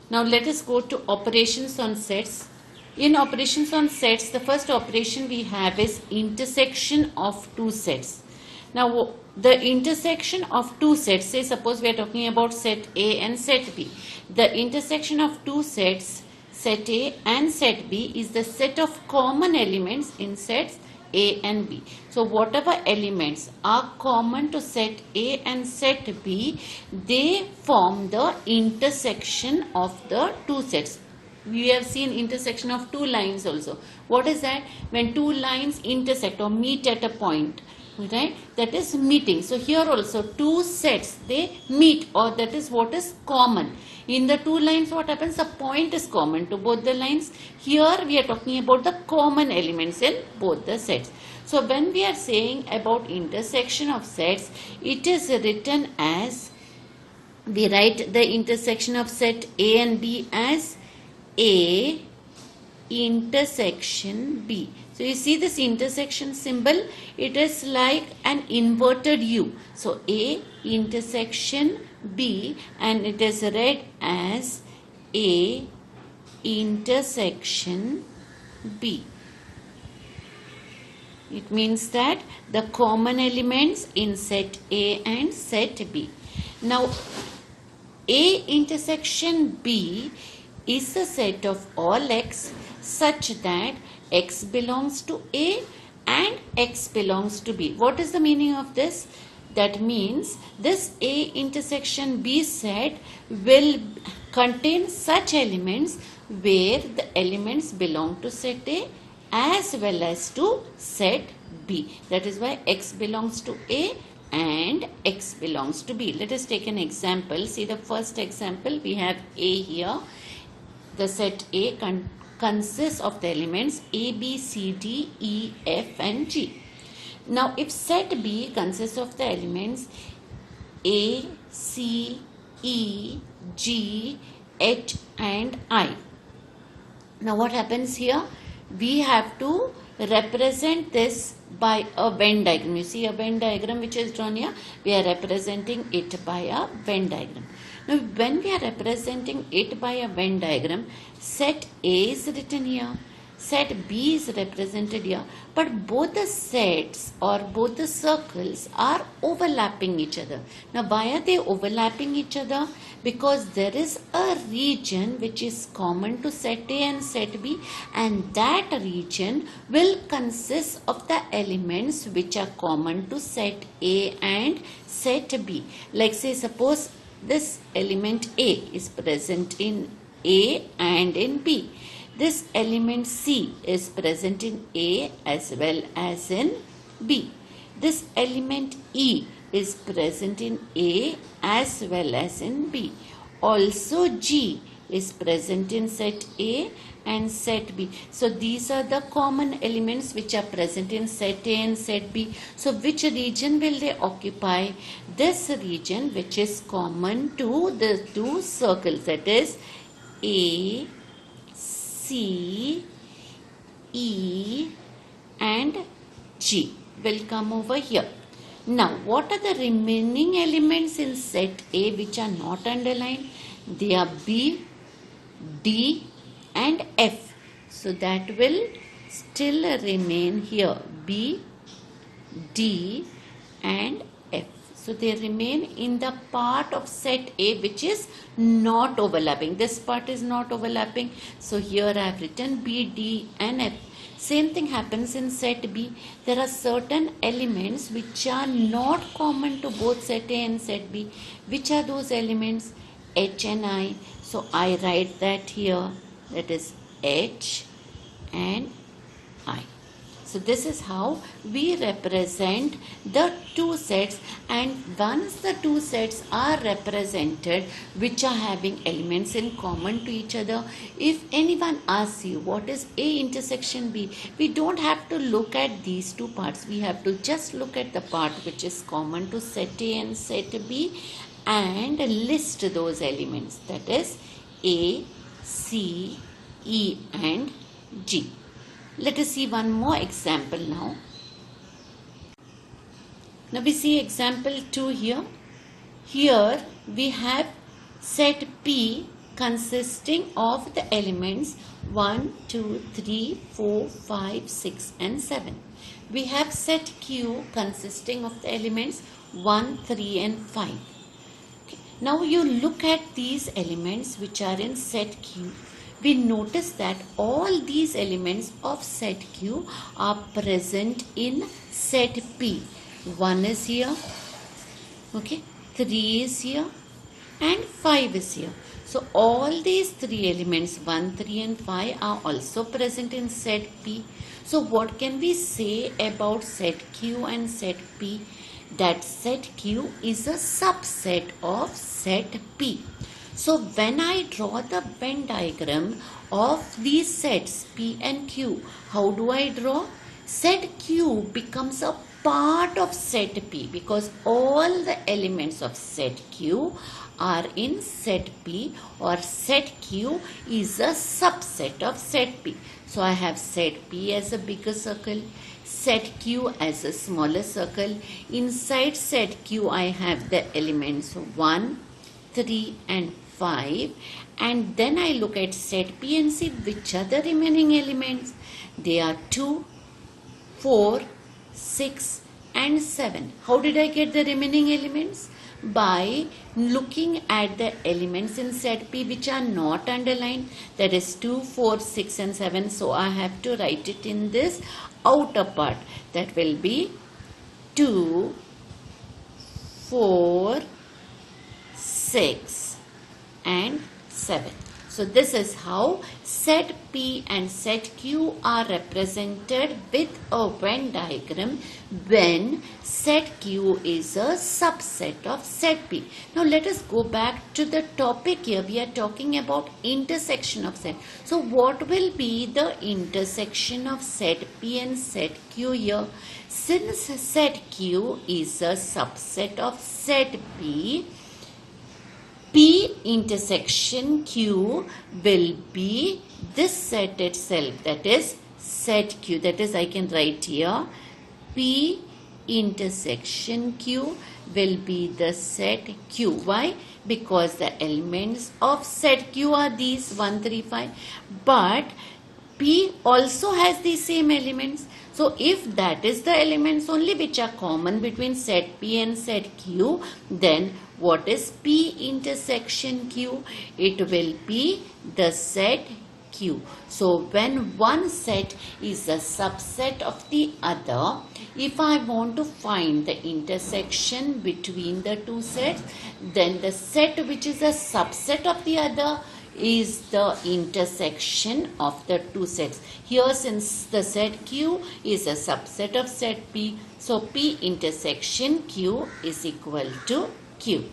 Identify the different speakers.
Speaker 1: Now let us go to operations on sets. In operations on sets, the first operation we have is intersection of two sets. Now the intersection of two sets, say suppose we are talking about set A and set B. The intersection of two sets, set A and set B, is the set of common elements in sets A and B. So whatever elements are common to set A and set B, they form the intersection of the two sets. We have seen intersection of two lines also. What is that? When two lines intersect or meet at a point, right? That is meeting. So here also two sets, they meet, or that is what is common. In the two lines, what happens? A point is common to both the lines. Here we are talking about the common elements in both the sets. So when we are saying about intersection of sets, it is written as, we write the intersection of set A and B as A intersection B. So you see this intersection symbol, it is like an inverted U. So A intersection B, and it is read as A intersection B. It means that the common elements in set A and set B. Now A intersection B is a set of all x such that x belongs to A and x belongs to B. What is the meaning of this? That means this A intersection B set will contain such elements where the elements belong to set A as well as to set B. That is why x belongs to A and x belongs to B. Let us take an example. See the first example. We have A here. The set A consists of the elements A, B, C, D, E, F and G. Now if set B consists of the elements A, C, E, G, H and I. Now what happens here? We have to represent this by a Venn diagram. You see a Venn diagram which is drawn here. We are representing it by a Venn diagram. Now when we are representing it by a Venn diagram, set A is written here, set B is represented here, but both the sets or both the circles are overlapping each other. Now why are they overlapping each other? Because there is a region which is common to set A and set B, and that region will consist of the elements which are common to set A and set B. Like say suppose this element A is present in A and in B. This element C is present in A as well as in B. This element E is present in A as well as in B. Also G is present in set A and set B. So these are the common elements which are present in set A and set B. So which region will they occupy? This region which is common to the two circles, that is A, C, E and G will come over here. Now what are the remaining elements in set A which are not underlined? They are B, D and F. So that will still remain here, B, D and F. So they remain in the part of set A which is not overlapping. This part is not overlapping. So here I have written B, D and F. Same thing happens in set B. There are certain elements which are not common to both set A and set B. Which are those elements? H and I. So I write that here. That is H and I. So this is how we represent the two sets, and once the two sets are represented which are having elements in common to each other, if anyone asks you what is A intersection B, we don't have to look at these two parts. We have to just look at the part which is common to set A and set B and list those elements, that is A, C, E and G. Let us see one more example now. Now we see example 2 here. Here we have set P consisting of the elements 1, 2, 3, 4, 5, 6 and 7. We have set Q consisting of the elements 1, 3 and 5. Okay. Now you look at these elements which are in set Q. We notice that all these elements of set Q are present in set P. 1 is here, okay, 3 is here and 5 is here. So all these three elements 1, 3 and 5 are also present in set P. So what can we say about set Q and set P? That set Q is a subset of set P. So when I draw the Venn diagram of these sets P and Q, how do I draw? Set Q becomes a part of set P because all the elements of set Q are in set P, or set Q is a subset of set P. So I have set P as a bigger circle, set Q as a smaller circle. Inside set Q I have the elements 1, 3 and 5, and then I look at set P and see which are the remaining elements. They are 2, 4, 6 and 7. How did I get the remaining elements? By looking at the elements in set P which are not underlined, that is 2, 4, 6 and 7. So I have to write it in this outer part. That will be 2, 4, 6 and 7. So this is how set P and set Q are represented with a Venn diagram when set Q is a subset of set P. Now let us go back to the topic here. We are talking about intersection of set. So what will be the intersection of set P and set Q here? Since set Q is a subset of set P, P intersection Q will be this set itself, that is set Q. That is, I can write here P intersection Q will be the set Q. Why? Because the elements of set Q are these 1, 3, 5. But P also has the same elements. So if that is the elements only which are common between set P and set Q, then what is P intersection Q? It will be the set Q. So when one set is a subset of the other, if I want to find the intersection between the two sets, then the set which is a subset of the other is the intersection of the two sets. Here, since the set Q is a subset of set P, so P intersection Q is equal to Q.